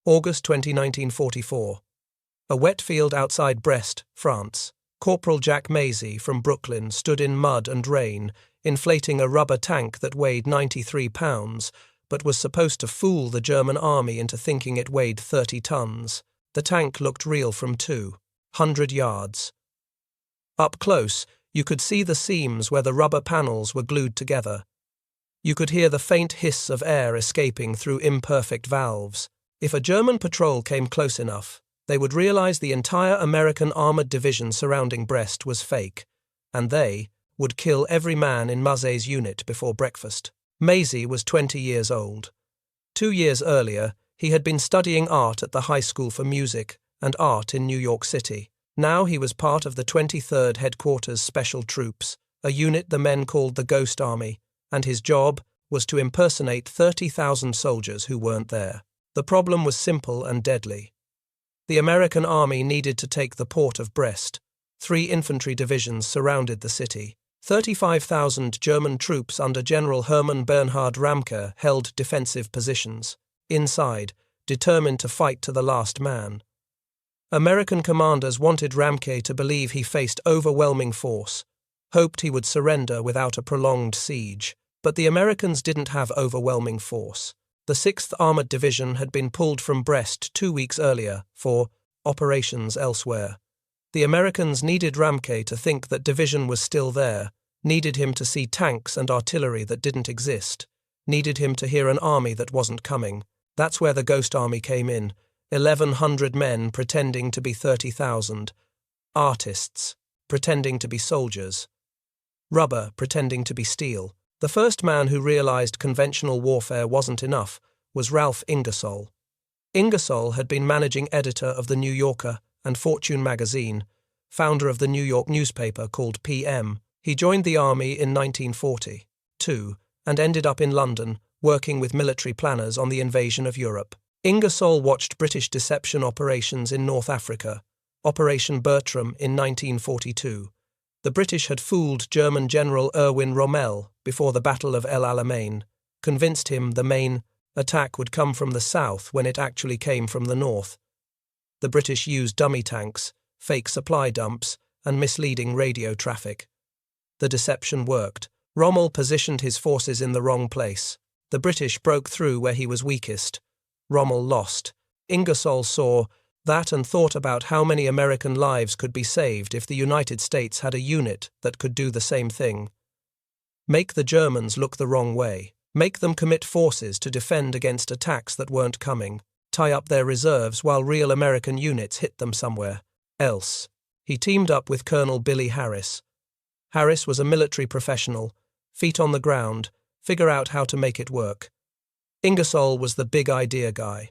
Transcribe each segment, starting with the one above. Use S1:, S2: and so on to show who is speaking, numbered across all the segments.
S1: August 20, 1944. A wet field outside Brest, France. Corporal Jack Maisie from Brooklyn stood in mud and rain, inflating a rubber tank that weighed 93 pounds, but was supposed to fool the German army into thinking it weighed 30 tons. The tank looked real from 200 yards. Up close, you could see the seams where the rubber panels were glued together. You could hear the faint hiss of air escaping through imperfect valves. If a German patrol came close enough, they would realize the entire American armored division surrounding Brest was fake, and they would kill every man in Mazet's unit before breakfast. Maisie was 20 years old. 2 years earlier, he had been studying art at the High School for Music and Art in New York City. Now he was part of the 23rd Headquarters Special Troops, a unit the men called the Ghost Army, and his job was to impersonate 30,000 soldiers who weren't there. The problem was simple and deadly. The American army needed to take the port of Brest. 3 infantry divisions surrounded the city. 35,000 German troops under General Hermann Bernhard Ramke held defensive positions. Inside, determined to fight to the last man. American commanders wanted Ramke to believe he faced overwhelming force, hoped he would surrender without a prolonged siege. But the Americans didn't have overwhelming force. The 6th Armored Division had been pulled from Brest 2 weeks earlier for operations elsewhere. The Americans needed Ramke to think that division was still there, needed him to see tanks and artillery that didn't exist, needed him to hear an army that wasn't coming. That's where the Ghost Army came in, 1,100 men pretending to be 30,000, artists pretending to be soldiers, rubber pretending to be steel. The first man who realized conventional warfare wasn't enough was Ralph Ingersoll. Ingersoll had been managing editor of The New Yorker and Fortune magazine, founder of the New York newspaper called PM. He joined the army in 1942 and ended up in London, working with military planners on the invasion of Europe. Ingersoll watched British deception operations in North Africa, Operation Bertram in 1942. The British had fooled German General Erwin Rommel before the Battle of El Alamein, convinced him the main attack would come from the south when it actually came from the north. The British used dummy tanks, fake supply dumps, and misleading radio traffic. The deception worked. Rommel positioned his forces in the wrong place. The British broke through where he was weakest. Rommel lost. Ingersoll saw that and thought about how many American lives could be saved if the United States had a unit that could do the same thing. Make the Germans look the wrong way. Make them commit forces to defend against attacks that weren't coming. Tie up their reserves while real American units hit them somewhere else. He teamed up with Colonel Billy Harris. Harris was a military professional, feet on the ground, figure out how to make it work. Ingersoll was the big idea guy.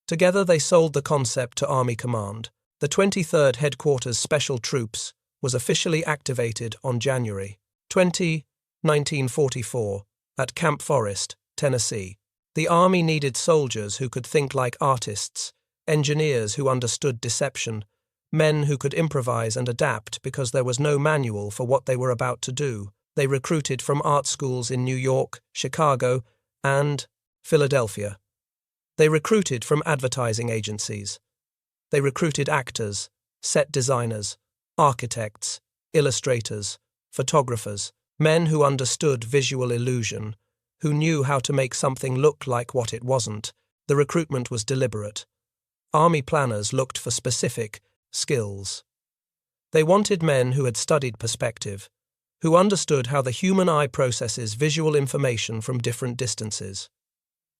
S1: Together they sold the concept to Army Command. The 23rd Headquarters Special Troops was officially activated on January 20, 1944, at Camp Forest, Tennessee. The Army needed soldiers who could think like artists, engineers who understood deception, men who could improvise and adapt because there was no manual for what they were about to do. They recruited from art schools in New York, Chicago, and Philadelphia. They recruited from advertising agencies. They recruited actors, set designers, architects, illustrators, photographers, men who understood visual illusion, who knew how to make something look like what it wasn't. The recruitment was deliberate. Army planners looked for specific skills. They wanted men who had studied perspective, who understood how the human eye processes visual information from different distances.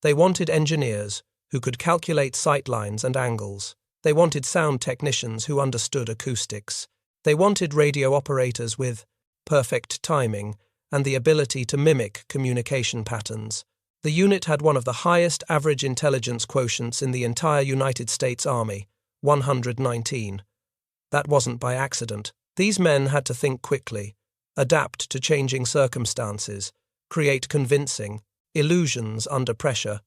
S1: They wanted engineers who could calculate sight lines and angles. They wanted sound technicians who understood acoustics. They wanted radio operators with perfect timing and the ability to mimic communication patterns. The unit had one of the highest average intelligence quotients in the entire United States Army, 119. That wasn't by accident. These men had to think quickly, adapt to changing circumstances, create convincing illusions under pressure,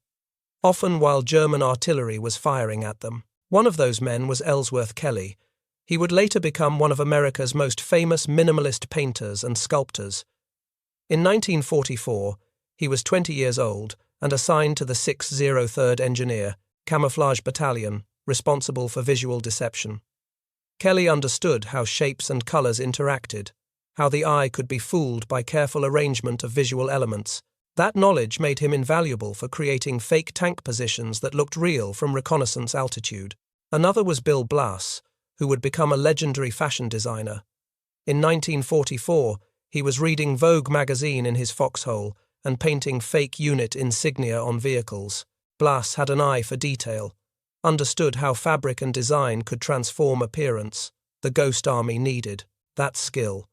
S1: often while German artillery was firing at them. One of those men was Ellsworth Kelly. He would later become one of America's most famous minimalist painters and sculptors. In 1944, he was 20 years old and assigned to the 603rd Engineer, Camouflage Battalion, responsible for visual deception. Kelly understood how shapes and colors interacted, how the eye could be fooled by careful arrangement of visual elements. That knowledge made him invaluable for creating fake tank positions that looked real from reconnaissance altitude. Another was Bill Blass, who would become a legendary fashion designer. In 1944, he was reading Vogue magazine in his foxhole and painting fake unit insignia on vehicles. Blass had an eye for detail, understood how fabric and design could transform appearance. The Ghost Army needed that skill.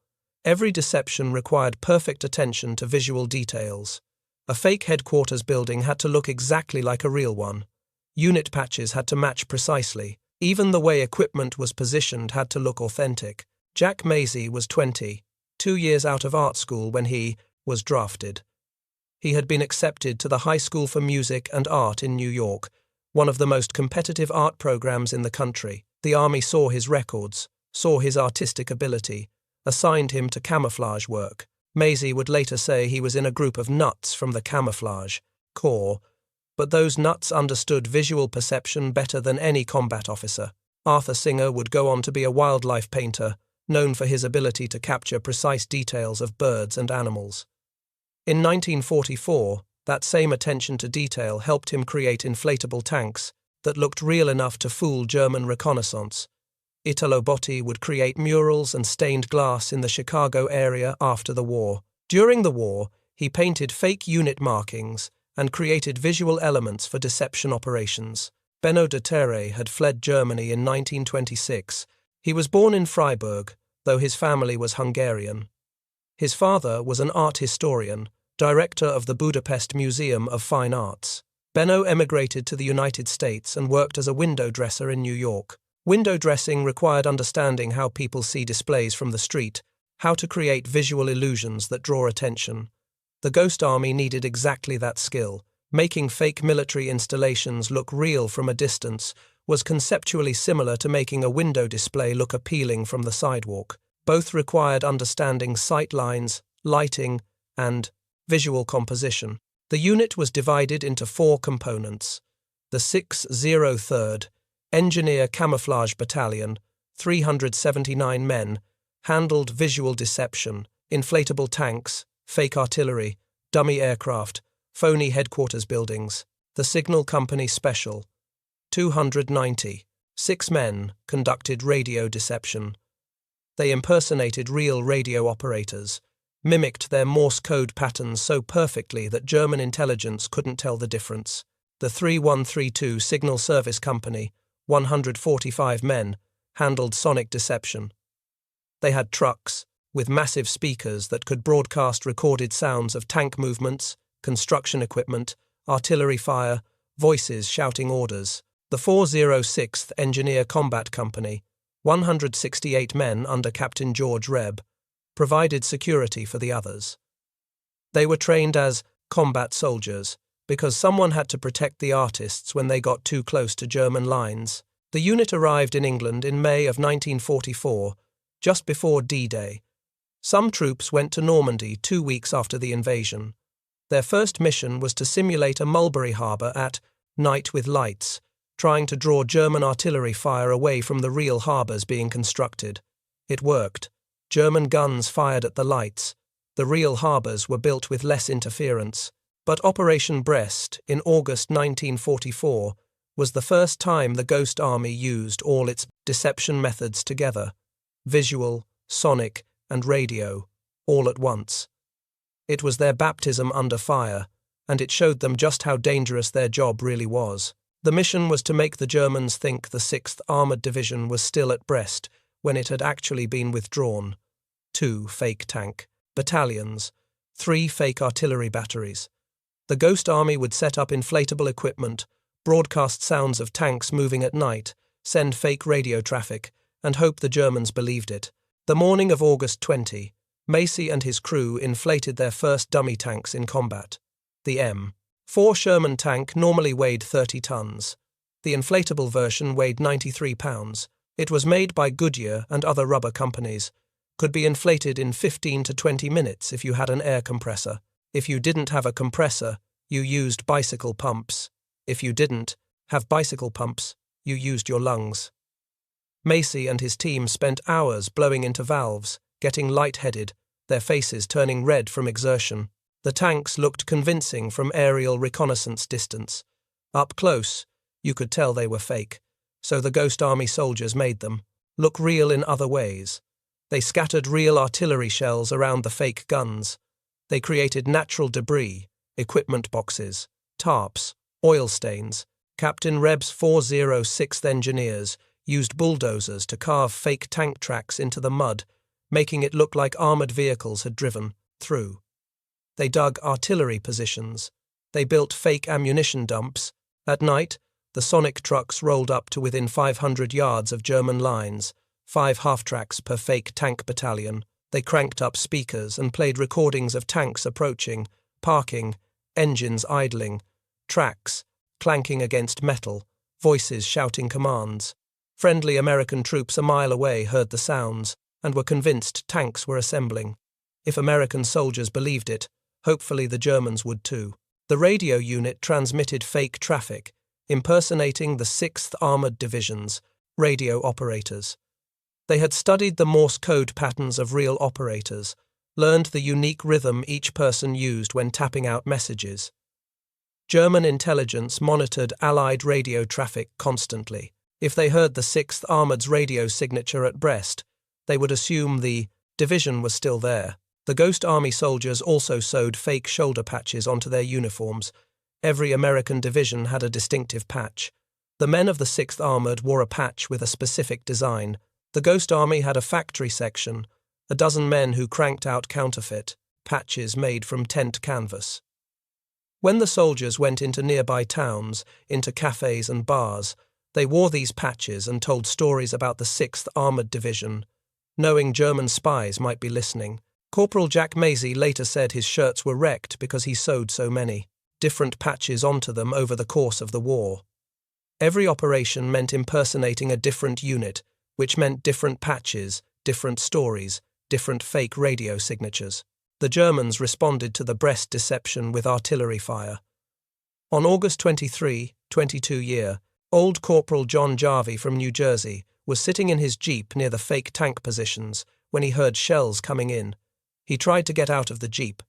S1: Every deception required perfect attention to visual details. A fake headquarters building had to look exactly like a real one. Unit patches had to match precisely. Even the way equipment was positioned had to look authentic. Jack Mazie was 20, 2 years out of art school when he was drafted. He had been accepted to the High School for Music and Art in New York, one of the most competitive art programs in the country. The Army saw his records, saw his artistic ability, assigned him to camouflage work. Mazie would later say he was in a group of nuts from the camouflage corps, but those nuts understood visual perception better than any combat officer. Arthur Singer would go on to be a wildlife painter, known for his ability to capture precise details of birds and animals. In 1944, that same attention to detail helped him create inflatable tanks that looked real enough to fool German reconnaissance. Italo Botti would create murals and stained glass in the Chicago area after the war. During the war, he painted fake unit markings and created visual elements for deception operations. Benno de Terre had fled Germany in 1926. He was born in Freiburg, though his family was Hungarian. His father was an art historian, director of the Budapest Museum of Fine Arts. Benno emigrated to the United States and worked as a window dresser in New York. Window dressing required understanding how people see displays from the street, how to create visual illusions that draw attention. The Ghost Army needed exactly that skill. Making fake military installations look real from a distance was conceptually similar to making a window display look appealing from the sidewalk. Both required understanding sight lines, lighting, and visual composition. The unit was divided into 4 components. The 603rd Engineer Camouflage Battalion, 379 men, handled visual deception, inflatable tanks, fake artillery, dummy aircraft, phony headquarters buildings. The Signal Company Special, 290. 6 men conducted radio deception. They impersonated real radio operators, mimicked their Morse code patterns so perfectly that German intelligence couldn't tell the difference. The 3132 Signal Service Company, 145 men, handled sonic deception. They had trucks with massive speakers that could broadcast recorded sounds of tank movements, construction equipment, artillery fire, voices shouting orders. The 406th Engineer Combat Company, 168 men under Captain George Reb, provided security for the others. They were trained as combat soldiers because someone had to protect the artists when they got too close to German lines. The unit arrived in England in May of 1944, just before D-Day. Some troops went to Normandy 2 weeks after the invasion. Their first mission was to simulate a mulberry harbour at night with lights, trying to draw German artillery fire away from the real harbours being constructed. It worked. German guns fired at the lights. The real harbours were built with less interference. But Operation Brest, in August 1944, was the first time the Ghost Army used all its deception methods together: visual, sonic, and radio, all at once. It was their baptism under fire, and it showed them just how dangerous their job really was. The mission was to make the Germans think the 6th Armoured Division was still at Brest when it had actually been withdrawn. 2 fake tank battalions, 3 fake artillery batteries. The Ghost Army would set up inflatable equipment, broadcast sounds of tanks moving at night, send fake radio traffic, and hope the Germans believed it. The morning of August 20, Macy and his crew inflated their first dummy tanks in combat. The M4 Sherman tank normally weighed 30 tons. The inflatable version weighed 93 pounds. It was made by Goodyear and other rubber companies. Could be inflated in 15 to 20 minutes if you had an air compressor. If you didn't have a compressor, you used bicycle pumps. If you didn't have bicycle pumps, you used your lungs. Macy and his team spent hours blowing into valves, getting lightheaded, their faces turning red from exertion. The tanks looked convincing from aerial reconnaissance distance. Up close, you could tell they were fake, so the Ghost Army soldiers made them look real in other ways. They scattered real artillery shells around the fake guns. They created natural debris, equipment boxes, tarps, oil stains. Captain Reb's 406th Engineers used bulldozers to carve fake tank tracks into the mud, making it look like armored vehicles had driven through. They dug artillery positions. They built fake ammunition dumps. At night, the Sonic trucks rolled up to within 500 yards of German lines, 5 half-tracks per fake tank battalion. They cranked up speakers and played recordings of tanks approaching, parking, engines idling, tracks clanking against metal, voices shouting commands. Friendly American troops a mile away heard the sounds and were convinced tanks were assembling. If American soldiers believed it, hopefully the Germans would too. The radio unit transmitted fake traffic, impersonating the 6th Armored Division's radio operators. They had studied the Morse code patterns of real operators, learned the unique rhythm each person used when tapping out messages. German intelligence monitored Allied radio traffic constantly. If they heard the 6th Armored's radio signature at Brest, they would assume the division was still there. The Ghost Army soldiers also sewed fake shoulder patches onto their uniforms. Every American division had a distinctive patch. The men of the 6th Armored wore a patch with a specific design. The Ghost Army had a factory section, a dozen men who cranked out counterfeit patches made from tent canvas. When the soldiers went into nearby towns, into cafes and bars, they wore these patches and told stories about the 6th Armored Division, knowing German spies might be listening. Corporal Jack Macy later said his shirts were wrecked because he sewed so many different patches onto them over the course of the war. Every operation meant impersonating a different unit, which meant different patches, different stories, different fake radio signatures. The Germans responded to the Brest deception with artillery fire. On August 23, 22 old Corporal John Jarvie from New Jersey was sitting in his jeep near the fake tank positions when he heard shells coming in. He tried to get out of the jeep.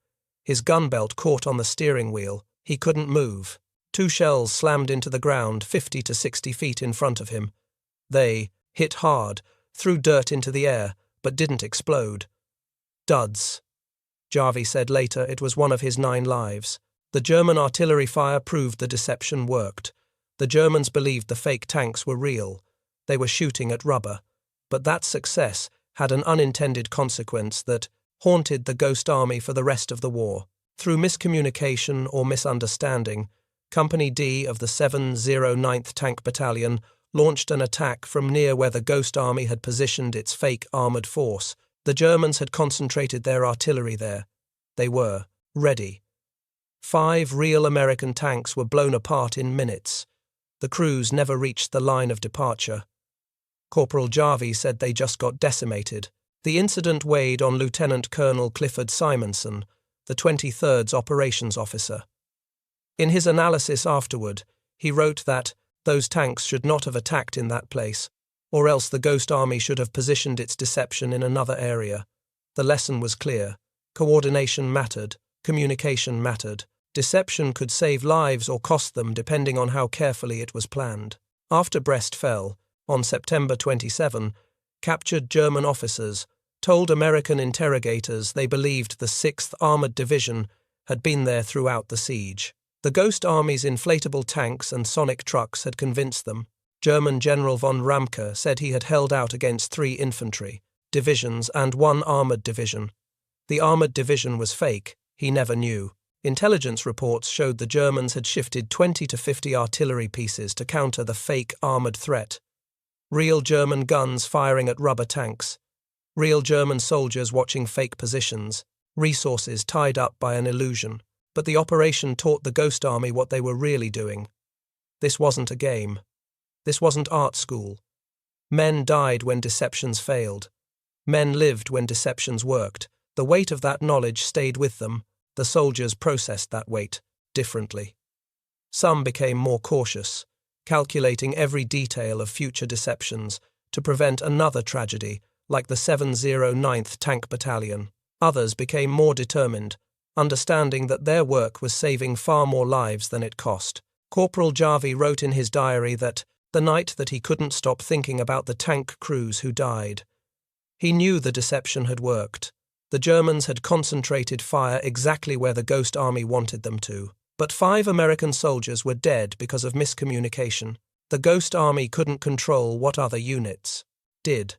S1: His gun belt caught on the steering wheel. He couldn't move. 2 shells slammed into the ground 50 to 60 feet in front of him. They hit hard, threw dirt into the air, but didn't explode. Duds. Jarvie said later it was one of his 9 lives. The German artillery fire proved the deception worked. The Germans believed the fake tanks were real. They were shooting at rubber. But that success had an unintended consequence that haunted the Ghost Army for the rest of the war. Through miscommunication or misunderstanding, Company D of the 709th Tank Battalion launched an attack from near where the Ghost Army had positioned its fake armoured force. The Germans had concentrated their artillery there. They were ready. 5 real American tanks were blown apart in minutes. The crews never reached the line of departure. Corporal Jarvie said they just got decimated. The incident weighed on Lieutenant Colonel Clifford Simonson, the 23rd's operations officer. In his analysis afterward, he wrote that those tanks should not have attacked in that place, or else the Ghost Army should have positioned its deception in another area. The lesson was clear. Coordination mattered. Communication mattered. Deception could save lives or cost them depending on how carefully it was planned. After Brest fell, on September 27, captured German officers told American interrogators they believed the 6th Armored Division had been there throughout the siege. The Ghost Army's inflatable tanks and Sonic trucks had convinced them. German General von Ramke said he had held out against 3 infantry divisions and 1 armoured division. The armoured division was fake, he never knew. Intelligence reports showed the Germans had shifted 20 to 50 artillery pieces to counter the fake armoured threat. Real German guns firing at rubber tanks. Real German soldiers watching fake positions. Resources tied up by an illusion. But the operation taught the Ghost Army what they were really doing. This wasn't a game. This wasn't art school. Men died when deceptions failed. Men lived when deceptions worked. The weight of that knowledge stayed with them. The soldiers processed that weight differently. Some became more cautious. calculating every detail of future deceptions to prevent another tragedy like the 709th Tank Battalion. Others became more determined, understanding that their work was saving far more lives than it cost. Corporal Jarvie wrote in his diary that the night that he couldn't stop thinking about the tank crews who died. He knew the deception had worked. The Germans had concentrated fire exactly where the Ghost Army wanted them to. But 5 American soldiers were dead because of miscommunication. The Ghost Army couldn't control what other units did.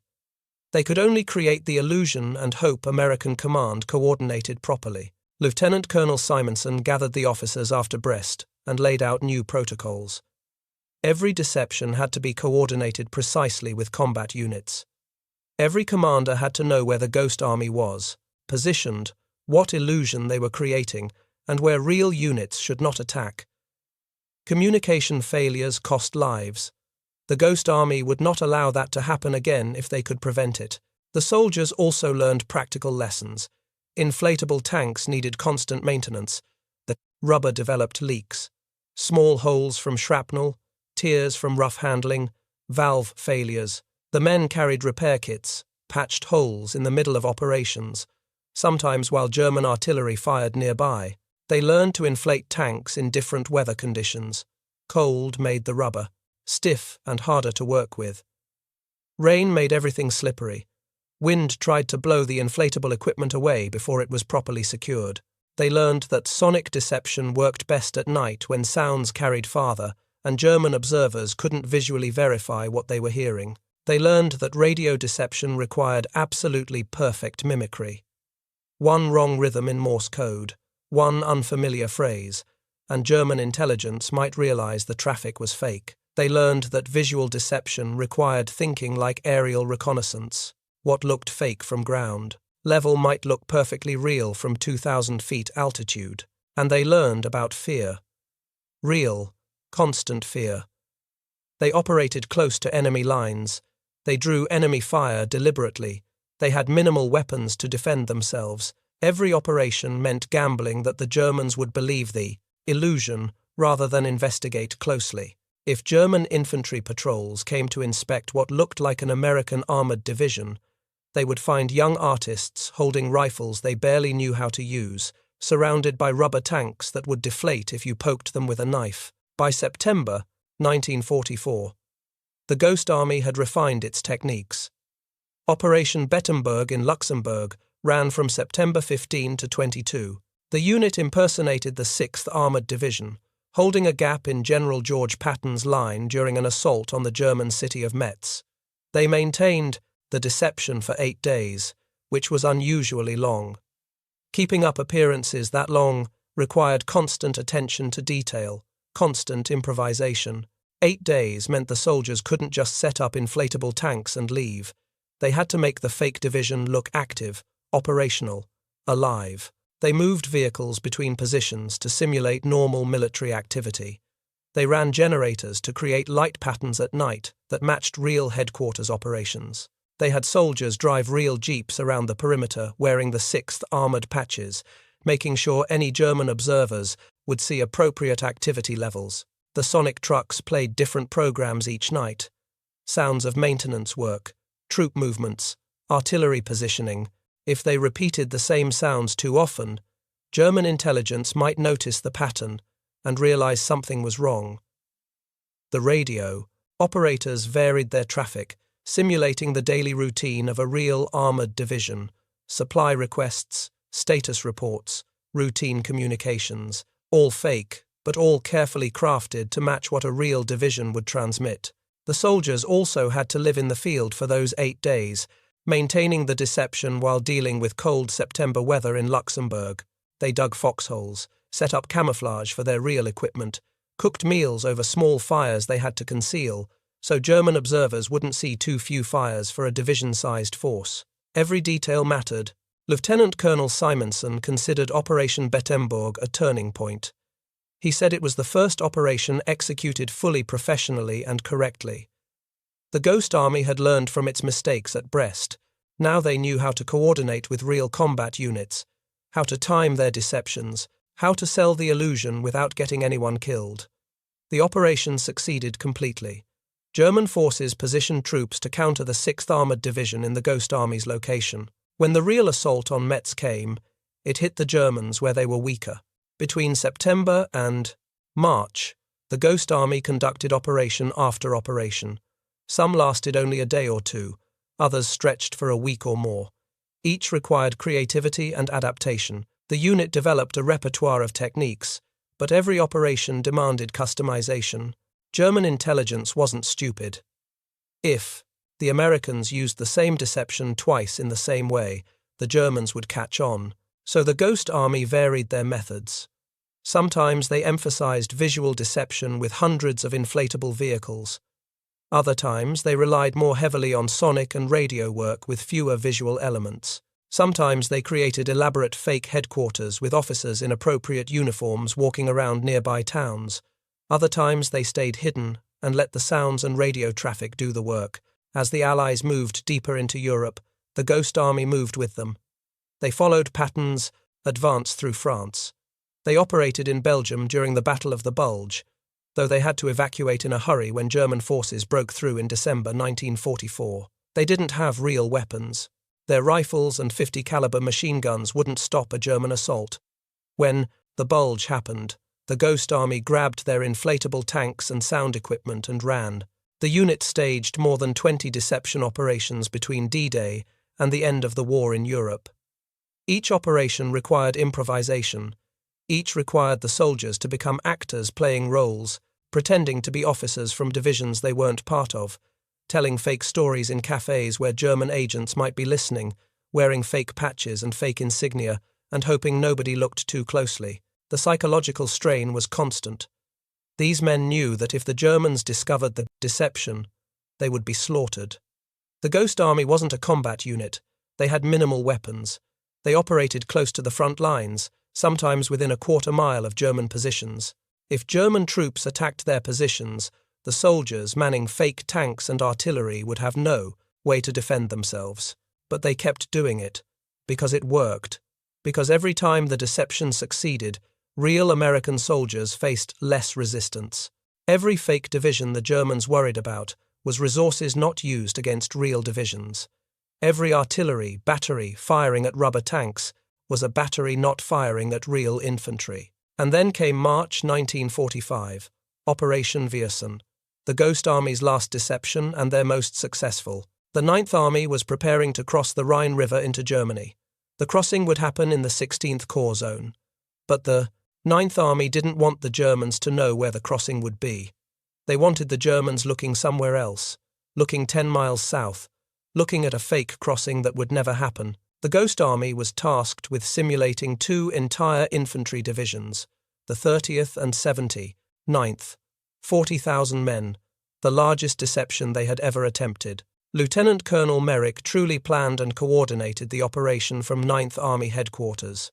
S1: They could only create the illusion and hope American command coordinated properly. Lieutenant Colonel Simonson gathered the officers after Brest and laid out new protocols. Every deception had to be coordinated precisely with combat units. Every commander had to know where the Ghost Army was, positioned, what illusion they were creating, and where real units should not attack. Communication failures cost lives. The Ghost Army would not allow that to happen again if they could prevent it. The soldiers also learned practical lessons. Inflatable tanks needed constant maintenance. The rubber developed leaks. Small holes from shrapnel, tears from rough handling, valve failures. The men carried repair kits, patched holes in the middle of operations, sometimes while German artillery fired nearby. They learned to inflate tanks in different weather conditions. Cold made the rubber stiff and harder to work with. Rain made everything slippery. Wind tried to blow the inflatable equipment away before it was properly secured. They learned that sonic deception worked best at night when sounds carried farther and German observers couldn't visually verify what they were hearing. They learned that radio deception required absolutely perfect mimicry. One wrong rhythm in Morse code, one unfamiliar phrase, and German intelligence might realize the traffic was fake. They learned that visual deception required thinking like aerial reconnaissance. What looked fake from ground level might look perfectly real from 2,000 feet altitude. And they learned about fear. Real, constant fear. They operated close to enemy lines. They drew enemy fire deliberately. They had minimal weapons to defend themselves. Every operation meant gambling that the Germans would believe the illusion rather than investigate closely. If German infantry patrols came to inspect what looked like an American armored division, they would find young artists holding rifles they barely knew how to use, surrounded by rubber tanks that would deflate if you poked them with a knife. By September 1944, the Ghost Army had refined its techniques. Operation Bettemberg in Luxembourg ran from September 15 to 22. The unit impersonated the 6th Armored Division, holding a gap in General George Patton's line during an assault on the German city of Metz. They maintained the deception for 8 days, which was unusually long. Keeping up appearances that long required constant attention to detail, constant improvisation. 8 days meant the soldiers couldn't just set up inflatable tanks and leave. They had to make the fake division look active, operational, alive. They moved vehicles between positions to simulate normal military activity. They ran generators to create light patterns at night that matched real headquarters operations. They had soldiers drive real jeeps around the perimeter wearing the 6th armored patches, making sure any German observers would see appropriate activity levels. The sonic trucks played different programs each night. Sounds of maintenance work, troop movements, artillery positioning. If they repeated the same sounds too often, German intelligence might notice the pattern and realize something was wrong. The radio. Operators varied their traffic, simulating the daily routine of a real armored division. Supply requests, status reports, routine communications, all fake, but all carefully crafted to match what a real division would transmit. The soldiers also had to live in the field for those 8 days, maintaining the deception while dealing with cold September weather in Luxembourg. They dug foxholes, set up camouflage for their real equipment, cooked meals over small fires they had to conceal, so German observers wouldn't see too few fires for a division-sized force. Every detail mattered. Lieutenant Colonel Simonson considered Operation Bettemberg a turning point. He said it was the first operation executed fully professionally and correctly. The Ghost Army had learned from its mistakes at Brest. Now they knew how to coordinate with real combat units, how to time their deceptions, how to sell the illusion without getting anyone killed. The operation succeeded completely. German forces positioned troops to counter the 6th Armored Division in the Ghost Army's location. When the real assault on Metz came, it hit the Germans where they were weaker. Between September and March, the Ghost Army conducted operation after operation. Some lasted only a day or two, others stretched for a week or more. Each required creativity and adaptation. The unit developed a repertoire of techniques, but every operation demanded customization. German intelligence wasn't stupid. If the Americans used the same deception twice in the same way, the Germans would catch on. So the Ghost Army varied their methods. Sometimes they emphasized visual deception with hundreds of inflatable vehicles. Other times they relied more heavily on sonic and radio work with fewer visual elements. Sometimes they created elaborate fake headquarters with officers in appropriate uniforms walking around nearby towns. Other times they stayed hidden and let the sounds and radio traffic do the work. As the Allies moved deeper into Europe, the Ghost Army moved with them. They followed patterns, advanced through France. They operated in Belgium during the Battle of the Bulge, though they had to evacuate in a hurry when German forces broke through in December 1944. They didn't have real weapons. Their rifles and 50 caliber machine guns wouldn't stop a German assault. When the Bulge happened, the Ghost Army grabbed their inflatable tanks and sound equipment and ran. The unit staged more than 20 deception operations between D-Day and the end of the war in Europe. Each operation required improvisation. Each required the soldiers to become actors playing roles, pretending to be officers from divisions they weren't part of, telling fake stories in cafes where German agents might be listening, wearing fake patches and fake insignia, and hoping nobody looked too closely. The psychological strain was constant. These men knew that if the Germans discovered the deception, they would be slaughtered. The Ghost Army wasn't a combat unit. They had minimal weapons. They operated close to the front lines, sometimes within a quarter-mile of German positions. If German troops attacked their positions, the soldiers manning fake tanks and artillery would have no way to defend themselves. But they kept doing it, because it worked. Because every time the deception succeeded, real American soldiers faced less resistance. Every fake division the Germans worried about was resources not used against real divisions. Every artillery battery firing at rubber tanks was a battery not firing at real infantry. And then came March 1945, Operation Viersen, the Ghost Army's last deception and their most successful. The 9th Army was preparing to cross the Rhine River into Germany. The crossing would happen in the 16th Corps Zone. But the 9th Army didn't want the Germans to know where the crossing would be. They wanted the Germans looking somewhere else, looking 10 miles south, looking at a fake crossing that would never happen. The Ghost Army was tasked with simulating 2 entire infantry divisions, the 30th and 79th, 40,000 men, the largest deception they had ever attempted. Lieutenant Colonel Merrick truly planned and coordinated the operation from 9th Army headquarters.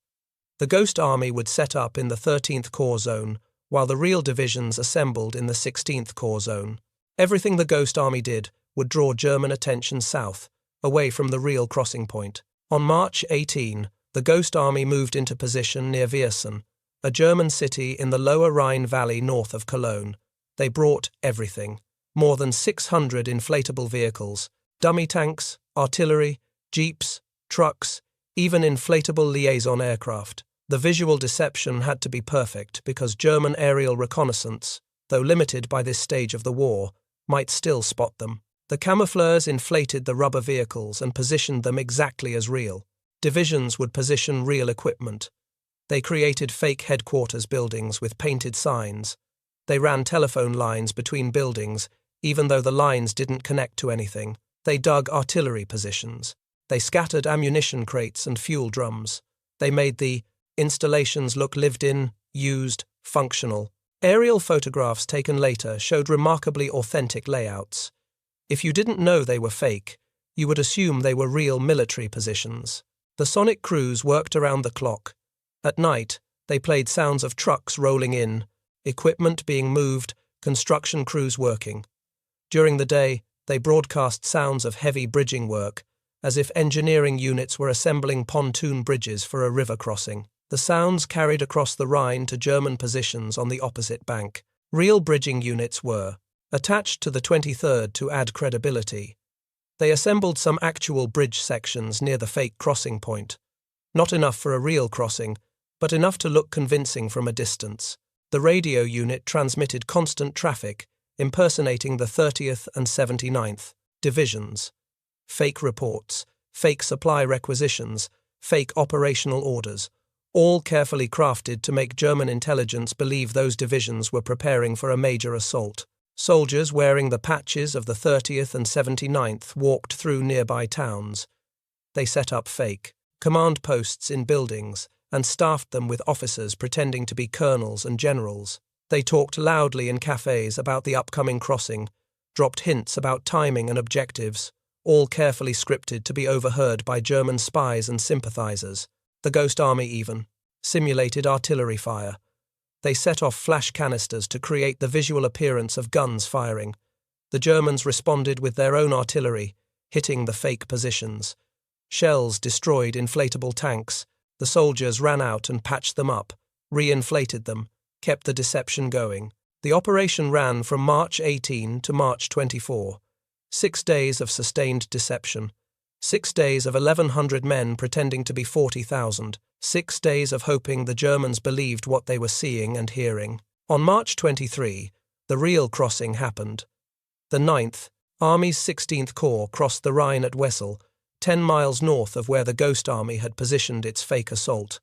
S1: The Ghost Army would set up in the 13th Corps Zone, while the real divisions assembled in the 16th Corps Zone. Everything the Ghost Army did would draw German attention south, away from the real crossing point. On March 18, the Ghost Army moved into position near Viersen, a German city in the lower Rhine Valley north of Cologne. They brought everything. More than 600 inflatable vehicles, dummy tanks, artillery, jeeps, trucks, even inflatable liaison aircraft. The visual deception had to be perfect because German aerial reconnaissance, though limited by this stage of the war, might still spot them. The camoufleurs inflated the rubber vehicles and positioned them exactly as real. Divisions would position real equipment. They created fake headquarters buildings with painted signs. They ran telephone lines between buildings, even though the lines didn't connect to anything. They dug artillery positions. They scattered ammunition crates and fuel drums. They made the installations look lived in, used, functional. Aerial photographs taken later showed remarkably authentic layouts. If you didn't know they were fake, you would assume they were real military positions. The sonic crews worked around the clock. At night, they played sounds of trucks rolling in, equipment being moved, construction crews working. During the day, they broadcast sounds of heavy bridging work, as if engineering units were assembling pontoon bridges for a river crossing. The sounds carried across the Rhine to German positions on the opposite bank. Real bridging units were attached to the 23rd to add credibility. They assembled some actual bridge sections near the fake crossing point. Not enough for a real crossing, but enough to look convincing from a distance. The radio unit transmitted constant traffic, impersonating the 30th and 79th Divisions. Fake reports, fake supply requisitions, fake operational orders, all carefully crafted to make German intelligence believe those divisions were preparing for a major assault. Soldiers wearing the patches of the 30th and 79th walked through nearby towns. They set up fake command posts in buildings and staffed them with officers pretending to be colonels and generals. They talked loudly in cafes about the upcoming crossing, dropped hints about timing and objectives, all carefully scripted to be overheard by German spies and sympathizers. The Ghost Army even simulated artillery fire. They set off flash canisters to create the visual appearance of guns firing. The Germans responded with their own artillery, hitting the fake positions. Shells destroyed inflatable tanks. The soldiers ran out and patched them up, re-inflated them, kept the deception going. The operation ran from March 18 to March 24. 6 days of sustained deception. 6 days of 1,100 men pretending to be 40,000. 6 days of hoping the Germans believed what they were seeing and hearing. On March 23, the real crossing happened. The 9th Army's 16th Corps crossed the Rhine at Wessel, 10 miles north of where the Ghost Army had positioned its fake assault.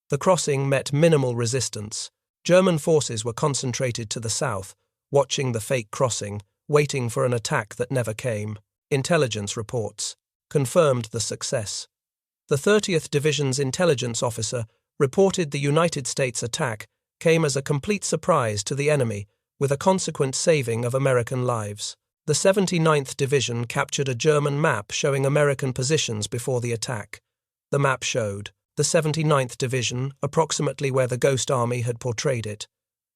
S1: The crossing met minimal resistance. German forces were concentrated to the south, watching the fake crossing, waiting for an attack that never came. Intelligence reports confirmed the success. The 30th Division's intelligence officer reported the United States attack came as a complete surprise to the enemy, with a consequent saving of American lives. The 79th Division captured a German map showing American positions before the attack. The map showed the 79th Division approximately where the Ghost Army had portrayed it.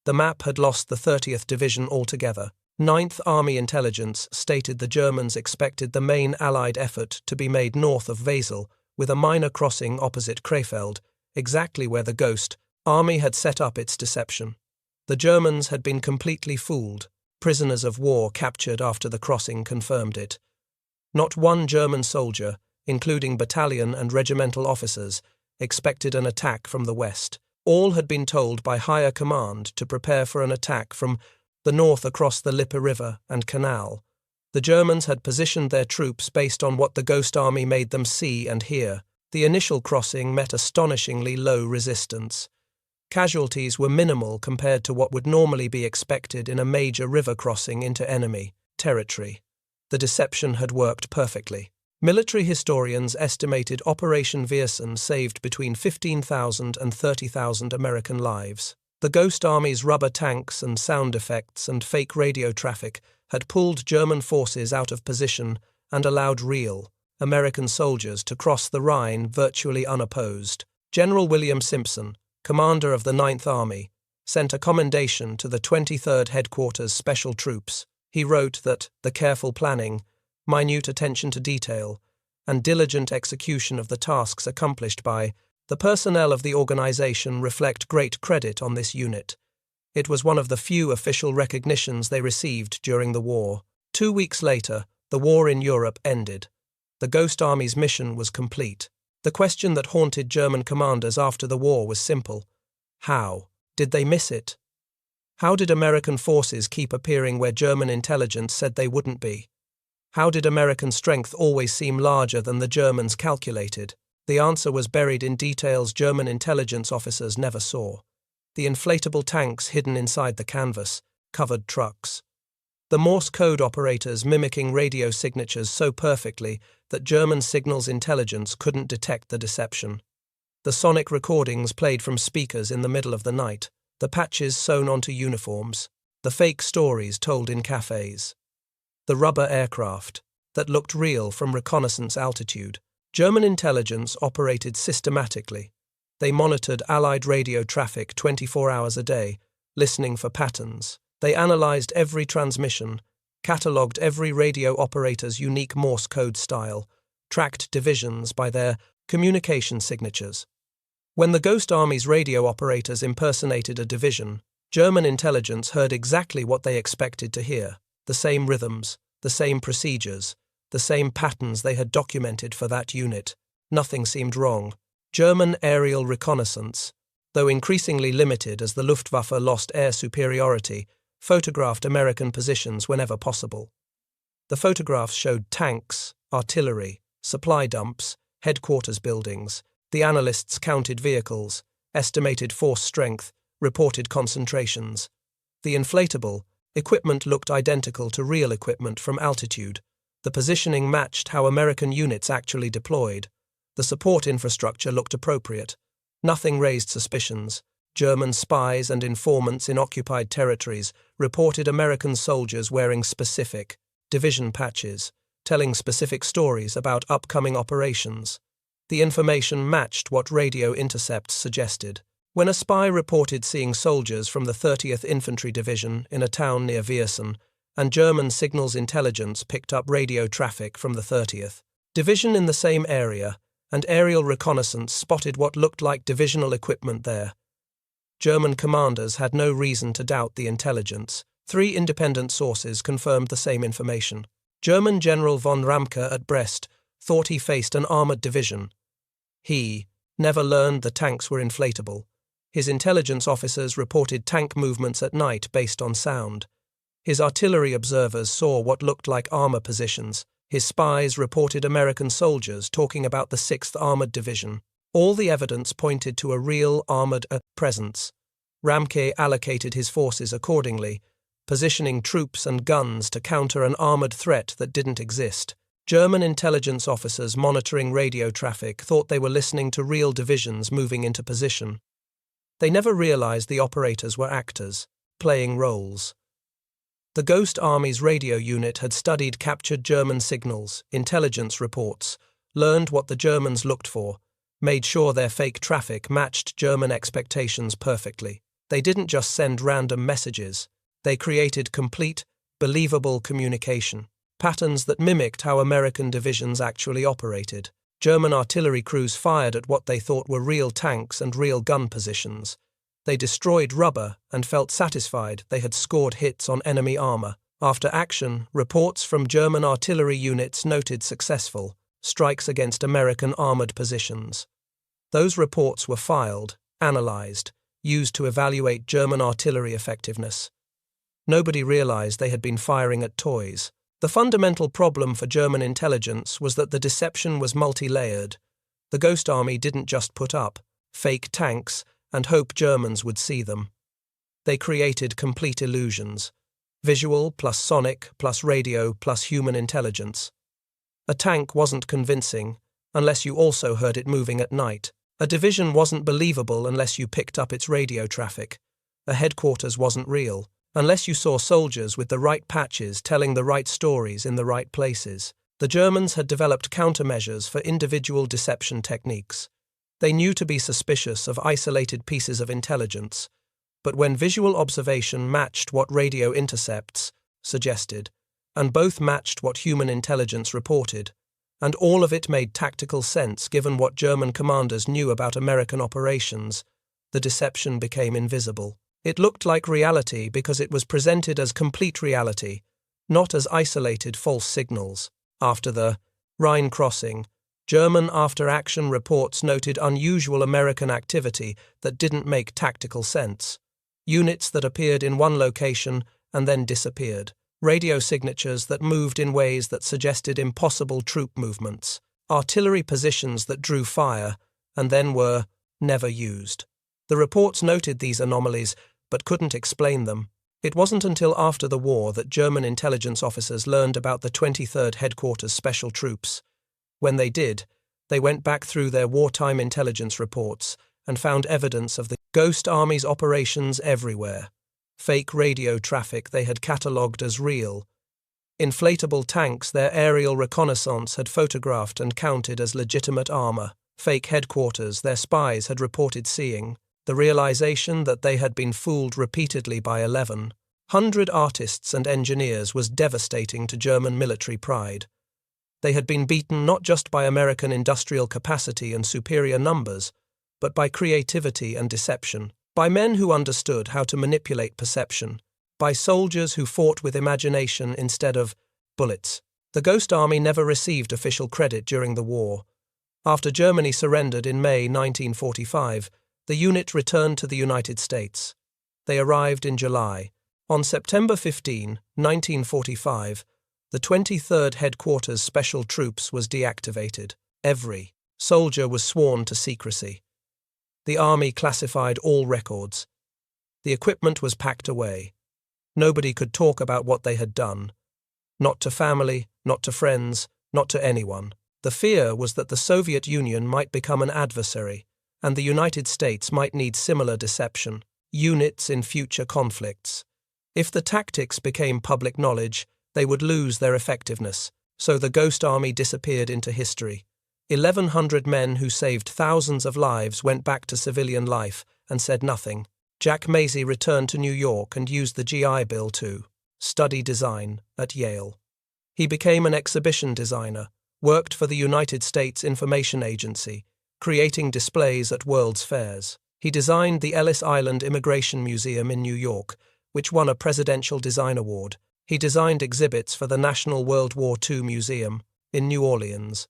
S1: The map had lost the 30th Division altogether. 9th Army intelligence stated the Germans expected the main Allied effort to be made north of Wesel, with a minor crossing opposite Krefeld, exactly where the Ghost Army had set up its deception. The Germans had been completely fooled. Prisoners of war captured after the crossing confirmed it. Not one German soldier, including battalion and regimental officers, expected an attack from the west. All had been told by higher command to prepare for an attack from the north across the Lippe River and Canal. The Germans had positioned their troops based on what the Ghost Army made them see and hear. The initial crossing met astonishingly low resistance. Casualties were minimal compared to what would normally be expected in a major river crossing into enemy territory. The deception had worked perfectly. Military historians estimated Operation Viersen saved between 15,000 and 30,000 American lives. The Ghost Army's rubber tanks and sound effects and fake radio traffic had pulled German forces out of position and allowed real American soldiers to cross the Rhine virtually unopposed. General William Simpson, commander of the 9th Army, sent a commendation to the 23rd Headquarters Special Troops. He wrote that the careful planning, minute attention to detail, and diligent execution of the tasks accomplished by the personnel of the organization reflect great credit on this unit. It was one of the few official recognitions they received during the war. 2 weeks later, the war in Europe ended. The Ghost Army's mission was complete. The question that haunted German commanders after the war was simple. How did they miss it? How did American forces keep appearing where German intelligence said they wouldn't be? How did American strength always seem larger than the Germans calculated? The answer was buried in details German intelligence officers never saw. The inflatable tanks hidden inside the canvas, covered trucks. The Morse code operators mimicking radio signatures so perfectly that German signals intelligence couldn't detect the deception. The sonic recordings played from speakers in the middle of the night. The patches sewn onto uniforms. The fake stories told in cafes. The rubber aircraft that looked real from reconnaissance altitude. German intelligence operated systematically. They monitored Allied radio traffic 24 hours a day, listening for patterns. They analyzed every transmission, catalogued every radio operator's unique Morse code style, tracked divisions by their communication signatures. When the Ghost Army's radio operators impersonated a division, German intelligence heard exactly what they expected to hear: the same rhythms, the same procedures, the same patterns they had documented for that unit. Nothing seemed wrong. German aerial reconnaissance, though increasingly limited as the Luftwaffe lost air superiority, photographed American positions whenever possible. The photographs showed tanks, artillery, supply dumps, headquarters buildings. The analysts counted vehicles, estimated force strength, reported concentrations. The inflatable equipment looked identical to real equipment from altitude. The positioning matched how American units actually deployed. The support infrastructure looked appropriate. Nothing raised suspicions. German spies and informants in occupied territories reported American soldiers wearing specific division patches, telling specific stories about upcoming operations. The information matched what radio intercepts suggested. When a spy reported seeing soldiers from the 30th Infantry Division in a town near Viersen, and German signals intelligence picked up radio traffic from the 30th Division in the same area, and aerial reconnaissance spotted what looked like divisional equipment there. German commanders had no reason to doubt the intelligence. 3 independent sources confirmed the same information. German General von Ramke at Brest thought he faced an armoured division. He never learned the tanks were inflatable. His intelligence officers reported tank movements at night based on sound. His artillery observers saw what looked like armour positions. His spies reported American soldiers talking about the 6th Armoured Division. All the evidence pointed to a real armoured presence. Ramke allocated his forces accordingly, positioning troops and guns to counter an armoured threat that didn't exist. German intelligence officers monitoring radio traffic thought they were listening to real divisions moving into position. They never realized the operators were actors, playing roles. The Ghost Army's radio unit had studied captured German signals, intelligence reports, learned what the Germans looked for, made sure their fake traffic matched German expectations perfectly. They didn't just send random messages. They created complete, believable communication, patterns that mimicked how American divisions actually operated. German artillery crews fired at what they thought were real tanks and real gun positions. They destroyed rubber and felt satisfied they had scored hits on enemy armor. After action, reports from German artillery units noted successful strikes against American armored positions. Those reports were filed, analyzed, used to evaluate German artillery effectiveness. Nobody realized they had been firing at toys. The fundamental problem for German intelligence was that the deception was multi-layered. The Ghost Army didn't just put up fake tanks and hope Germans would see them. They created complete illusions: visual plus sonic plus radio plus human intelligence. A tank wasn't convincing unless you also heard it moving at night. A division wasn't believable unless you picked up its radio traffic. A headquarters wasn't real unless you saw soldiers with the right patches telling the right stories in the right places. The Germans had developed countermeasures for individual deception techniques. They knew to be suspicious of isolated pieces of intelligence, but when visual observation matched what radio intercepts suggested, and both matched what human intelligence reported, and all of it made tactical sense given what German commanders knew about American operations, the deception became invisible. It looked like reality because it was presented as complete reality, not as isolated false signals. After the Rhine crossing, German after-action reports noted unusual American activity that didn't make tactical sense. Units that appeared in one location and then disappeared. Radio signatures that moved in ways that suggested impossible troop movements. Artillery positions that drew fire and then were never used. The reports noted these anomalies but couldn't explain them. It wasn't until after the war that German intelligence officers learned about the 23rd Headquarters Special Troops. When they did, they went back through their wartime intelligence reports and found evidence of the Ghost Army's operations everywhere. Fake radio traffic they had catalogued as real. Inflatable tanks their aerial reconnaissance had photographed and counted as legitimate armor. Fake headquarters their spies had reported seeing. The realization that they had been fooled repeatedly by 1,100 artists and engineers was devastating to German military pride. They had been beaten not just by American industrial capacity and superior numbers, but by creativity and deception. by men who understood how to manipulate perception, by soldiers who fought with imagination instead of bullets. The Ghost Army never received official credit during the war. After Germany surrendered in May 1945, the unit returned to the United States. They arrived in July. On September 15, 1945, the 23rd Headquarters Special Troops was deactivated. Every soldier was sworn to secrecy. The Army classified all records. The equipment was packed away. Nobody could talk about what they had done. Not to family, not to friends, not to anyone. The fear was that the Soviet Union might become an adversary, and the United States might need similar deception, units in future conflicts. If the tactics became public knowledge, they would lose their effectiveness, so the Ghost Army disappeared into history. 1,100 men who saved thousands of lives went back to civilian life and said nothing. Jack Mazey returned to New York and used the GI Bill to study design at Yale. He became an exhibition designer, worked for the United States Information Agency, creating displays at World's Fairs. He designed the Ellis Island Immigration Museum in New York, which won a Presidential Design Award. He designed exhibits for the National World War II Museum in New Orleans.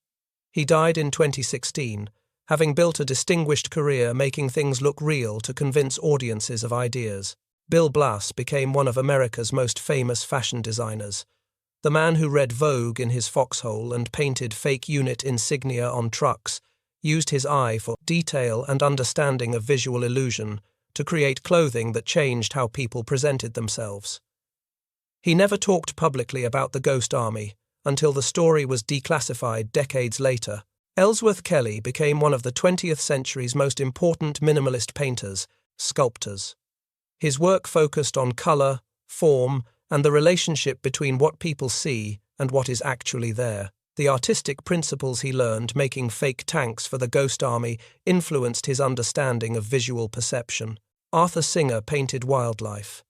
S1: He died in 2016, having built a distinguished career making things look real to convince audiences of ideas. Bill Blass became one of America's most famous fashion designers. The man who read Vogue in his foxhole and painted fake unit insignia on trucks used his eye for detail and understanding of visual illusion to create clothing that changed how people presented themselves. He never talked publicly about the Ghost Army until the story was declassified decades later. Ellsworth Kelly became one of the 20th century's most important minimalist painters, sculptors. His work focused on color, form, and the relationship between what people see and what is actually there. The artistic principles he learned making fake tanks for the Ghost Army influenced his understanding of visual perception. Arthur Singer painted wildlife.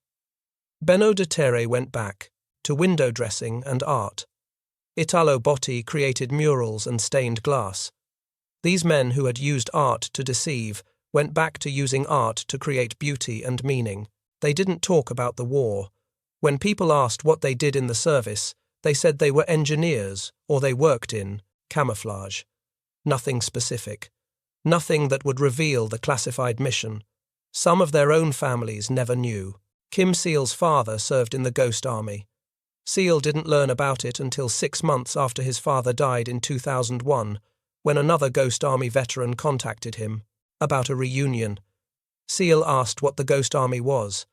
S1: Benno de Terre went back to window dressing and art. Italo Botti created murals and stained glass. These men who had used art to deceive went back to using art to create beauty and meaning. They didn't talk about the war. When people asked what they did in the service, they said they were engineers or they worked in camouflage. Nothing specific. Nothing that would reveal the classified mission. Some of their own families never knew. Kim Seal's father served in the Ghost Army. Seal didn't learn about it until 6 months after his father died in 2001, when another Ghost Army veteran contacted him about a reunion. Seal asked what the Ghost Army was.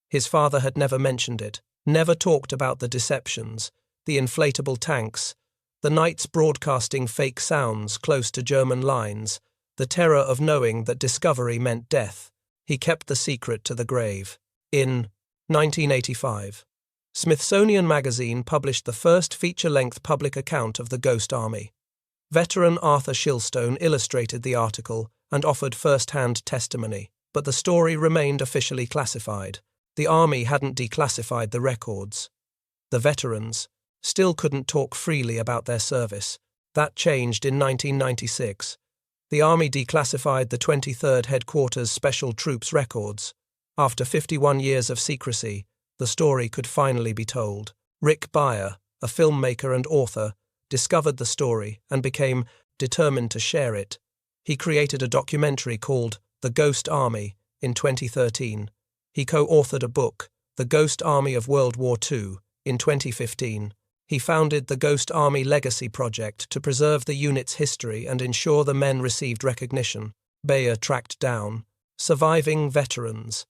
S1: His father had never mentioned it, never talked about the deceptions, the inflatable tanks, the nights broadcasting fake sounds close to German lines, the terror of knowing that discovery meant death. He kept the secret to the grave. In 1985, Smithsonian Magazine published the first feature-length public account of the Ghost Army. Veteran Arthur Shilstone illustrated the article and offered first-hand testimony, but the story remained officially classified. The Army hadn't declassified the records. The veterans still couldn't talk freely about their service. That changed in 1996. The Army declassified the 23rd Headquarters Special Troops records. After 51 years of secrecy, the story could finally be told. Rick Beyer, a filmmaker and author, discovered the story and became determined to share it. He created a documentary called The Ghost Army in 2013. He co-authored a book, The Ghost Army of World War II, in 2015. He founded the Ghost Army Legacy Project to preserve the unit's history and ensure the men received recognition. Beyer tracked down surviving veterans.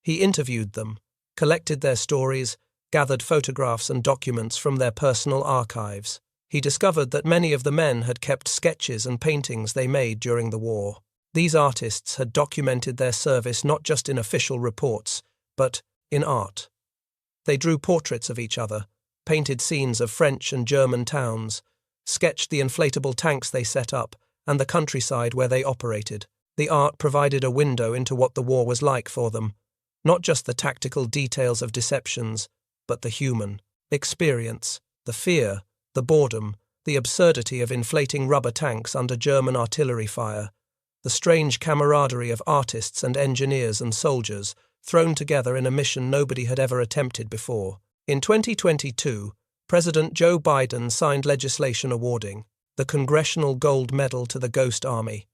S1: He interviewed them, collected their stories, gathered photographs and documents from their personal archives. He discovered that many of the men had kept sketches and paintings they made during the war. These artists had documented their service not just in official reports, but in art. They drew portraits of each other, painted scenes of French and German towns, sketched the inflatable tanks they set up and the countryside where they operated. The art provided a window into what the war was like for them, not just the tactical details of deceptions, but the human experience, the fear, the boredom, the absurdity of inflating rubber tanks under German artillery fire. The the strange camaraderie of artists and engineers and soldiers thrown together in a mission nobody had ever attempted before. In 2022, President Joe Biden signed legislation awarding the Congressional Gold Medal to the Ghost Army.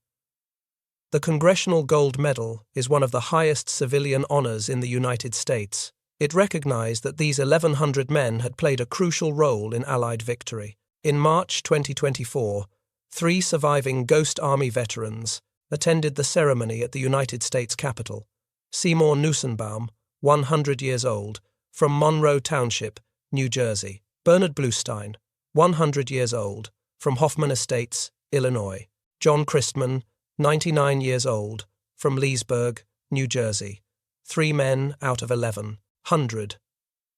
S1: The Congressional Gold Medal is one of the highest civilian honors in the United States. It recognized that these 1,100 men had played a crucial role in Allied victory. In March 2024, 3 surviving Ghost Army veterans attended the ceremony at the United States Capitol. Seymour Nussenbaum, 100 years old, from Monroe Township, New Jersey. Bernard Bluestein, 100 years old, from Hoffman Estates, Illinois. John Christman, 99 years old, from Leesburg, New Jersey. 3 men out of 1,100.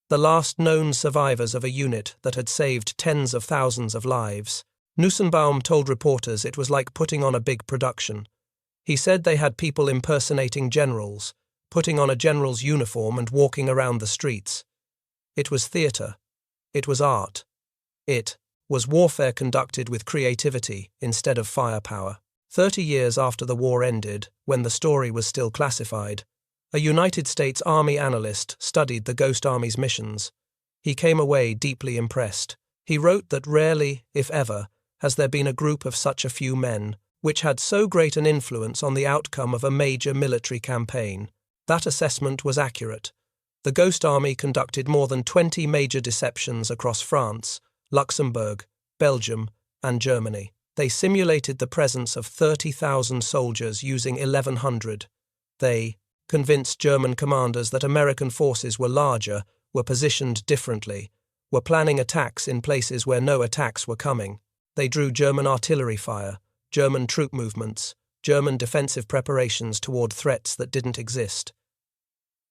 S1: The last known survivors of a unit that had saved tens of thousands of lives. Nussenbaum told reporters it was like putting on a big production. He said they had people impersonating generals, putting on a general's uniform and walking around the streets. It was theatre. It was art. It was warfare conducted with creativity instead of firepower. 30 years after the war ended, when the story was still classified, a United States Army analyst studied the Ghost Army's missions. He came away deeply impressed. He wrote that rarely, if ever, has there been a group of such a few men, which had so great an influence on the outcome of a major military campaign. That assessment was accurate. The Ghost Army conducted more than 20 major deceptions across France, Luxembourg, Belgium, and Germany. They simulated the presence of 30,000 soldiers using 1,100. They convinced German commanders that American forces were larger, were positioned differently, were planning attacks in places where no attacks were coming. They drew German artillery fire, German troop movements, German defensive preparations toward threats that didn't exist.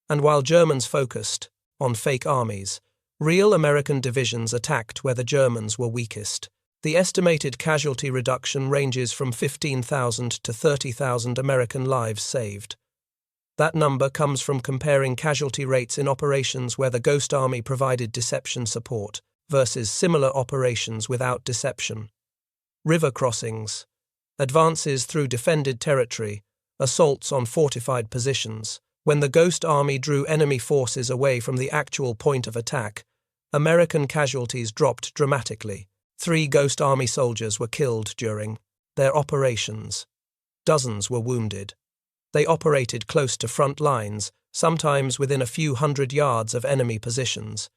S1: And while Germans focused on fake armies, real American divisions attacked where the Germans were weakest. The estimated casualty reduction ranges from 15,000 to 30,000 American lives saved. That number comes from comparing casualty rates in operations where the Ghost Army provided deception support versus similar operations without deception. River crossings, advances through defended territory, assaults on fortified positions. When the Ghost Army drew enemy forces away from the actual point of attack, American casualties dropped dramatically. 3 Ghost Army soldiers were killed during their operations. Dozens were wounded. They operated close to front lines, sometimes within a few hundred yards of enemy positions.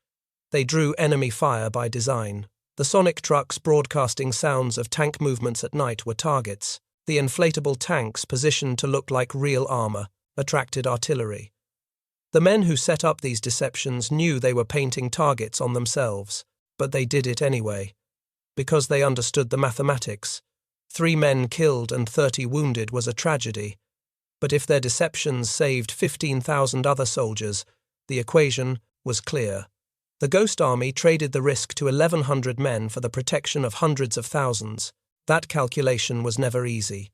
S1: They drew enemy fire by design. The sonic trucks broadcasting sounds of tank movements at night were targets. The inflatable tanks, positioned to look like real armor, attracted artillery. The men who set up these deceptions knew they were painting targets on themselves, but they did it anyway. Because they understood the mathematics. 3 men killed and 30 wounded was a tragedy. But if their deceptions saved 15,000 other soldiers, the equation was clear. The Ghost Army traded the risk to 1,100 men for the protection of hundreds of thousands. That calculation was never easy.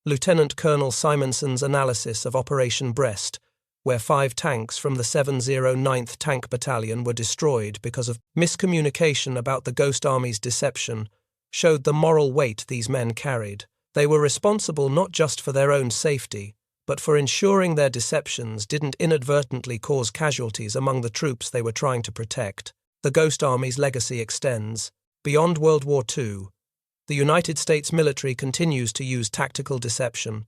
S1: Lieutenant Colonel Simonson's analysis of Operation Brest, where 5 tanks from the 709th Tank Battalion were destroyed because of miscommunication about the Ghost Army's deception, showed the moral weight these men carried. They were responsible not just for their own safety, but for ensuring their deceptions didn't inadvertently cause casualties among the troops they were trying to protect. The Ghost Army's legacy extends beyond World War II. The United States military continues to use tactical deception.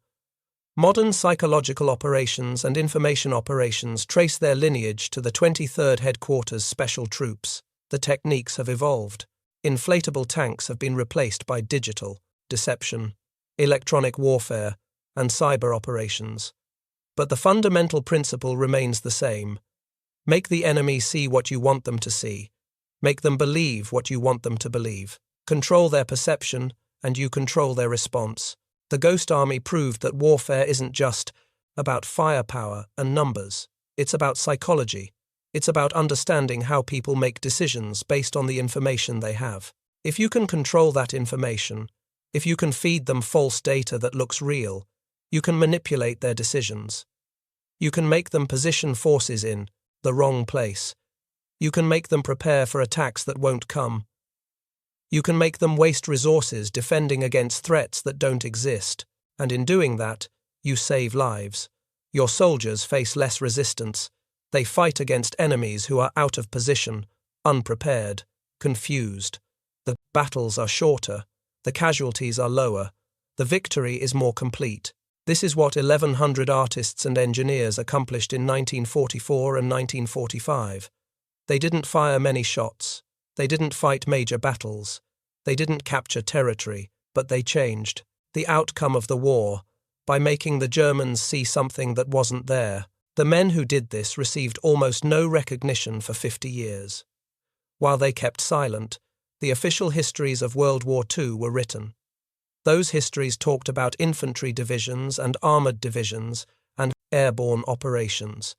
S1: Modern psychological operations and information operations trace their lineage to the 23rd Headquarters Special Troops. The techniques have evolved. Inflatable tanks have been replaced by digital deception, electronic warfare, and cyber operations. But the fundamental principle remains the same. Make the enemy see what you want them to see. Make them believe what you want them to believe. Control their perception, and you control their response. The Ghost Army proved that warfare isn't just about firepower and numbers. It's about psychology. It's about understanding how people make decisions based on the information they have. If you can control that information, if you can feed them false data that looks real, you can manipulate their decisions. You can make them position forces in the wrong place. You can make them prepare for attacks that won't come. You can make them waste resources defending against threats that don't exist. And in doing that, you save lives. Your soldiers face less resistance. They fight against enemies who are out of position, unprepared, confused. The battles are shorter, the casualties are lower, the victory is more complete. This is what 1,100 artists and engineers accomplished in 1944 and 1945. They didn't fire many shots. They didn't fight major battles. They didn't capture territory, but they changed the outcome of the war by making the Germans see something that wasn't there. The men who did this received almost no recognition for 50 years. While they kept silent, the official histories of World War II were written. Those histories talked about infantry divisions and armoured divisions and airborne operations.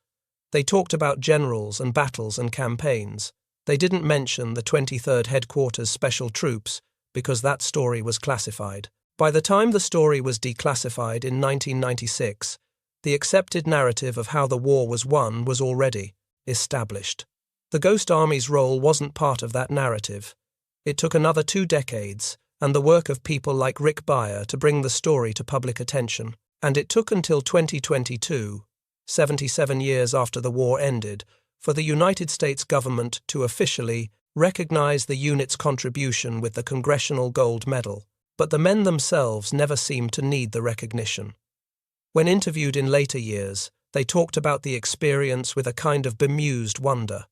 S1: They talked about generals and battles and campaigns. They didn't mention the 23rd Headquarters Special Troops because that story was classified. By the time the story was declassified in 1996, the accepted narrative of how the war was won was already established. The Ghost Army's role wasn't part of that narrative. It took another 2 decades and the work of people like Rick Beyer to bring the story to public attention. And it took until 2022, 77 years after the war ended, for the United States government to officially recognize the unit's contribution with the Congressional Gold Medal. But the men themselves never seemed to need the recognition. When interviewed in later years, they talked about the experience with a kind of bemused wonder.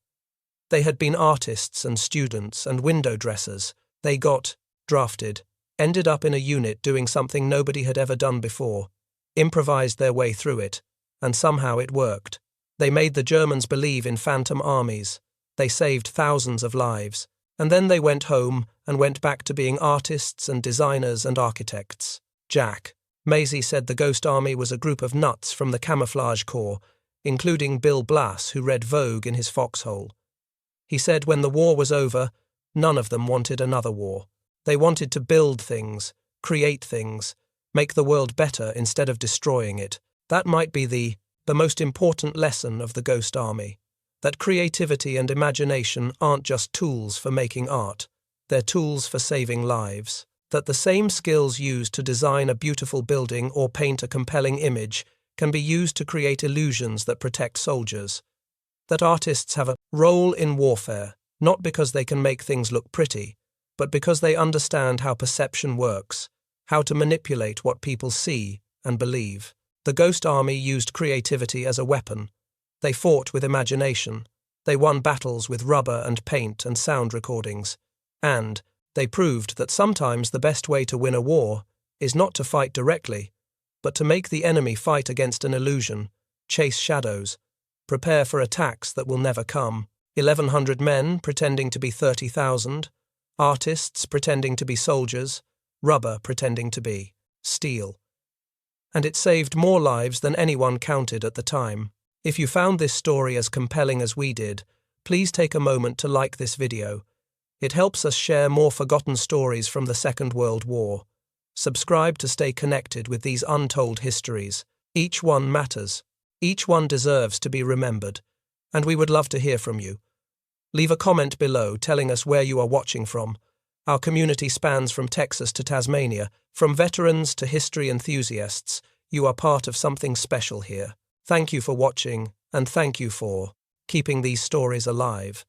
S1: They had been artists and students and window dressers. They got drafted, ended up in a unit doing something nobody had ever done before, improvised their way through it, and somehow it worked. They made the Germans believe in phantom armies. They saved thousands of lives. And then they went home and went back to being artists and designers and architects. Jack Maisie said the Ghost Army was a group of nuts from the Camouflage Corps, including Bill Blass, who read Vogue in his foxhole. He said when the war was over, none of them wanted another war. They wanted to build things, create things, make the world better instead of destroying it. That might be the most important lesson of the Ghost Army. That creativity and imagination aren't just tools for making art, they're tools for saving lives. That the same skills used to design a beautiful building or paint a compelling image can be used to create illusions that protect soldiers. That artists have a role in warfare, not because they can make things look pretty, but because they understand how perception works, how to manipulate what people see and believe. The Ghost Army used creativity as a weapon. They fought with imagination. They won battles with rubber and paint and sound recordings. And they proved that sometimes the best way to win a war is not to fight directly, but to make the enemy fight against an illusion, chase shadows, prepare for attacks that will never come. 1,100 men pretending to be 30,000, artists pretending to be soldiers, rubber pretending to be steel. And it saved more lives than anyone counted at the time. If you found this story as compelling as we did, please take a moment to like this video. It helps us share more forgotten stories from the Second World War. Subscribe to stay connected with these untold histories. Each one matters. Each one deserves to be remembered. And we would love to hear from you. Leave a comment below telling us where you are watching from. Our community spans from Texas to Tasmania. From veterans to history enthusiasts, you are part of something special here. Thank you for watching, and thank you for keeping these stories alive.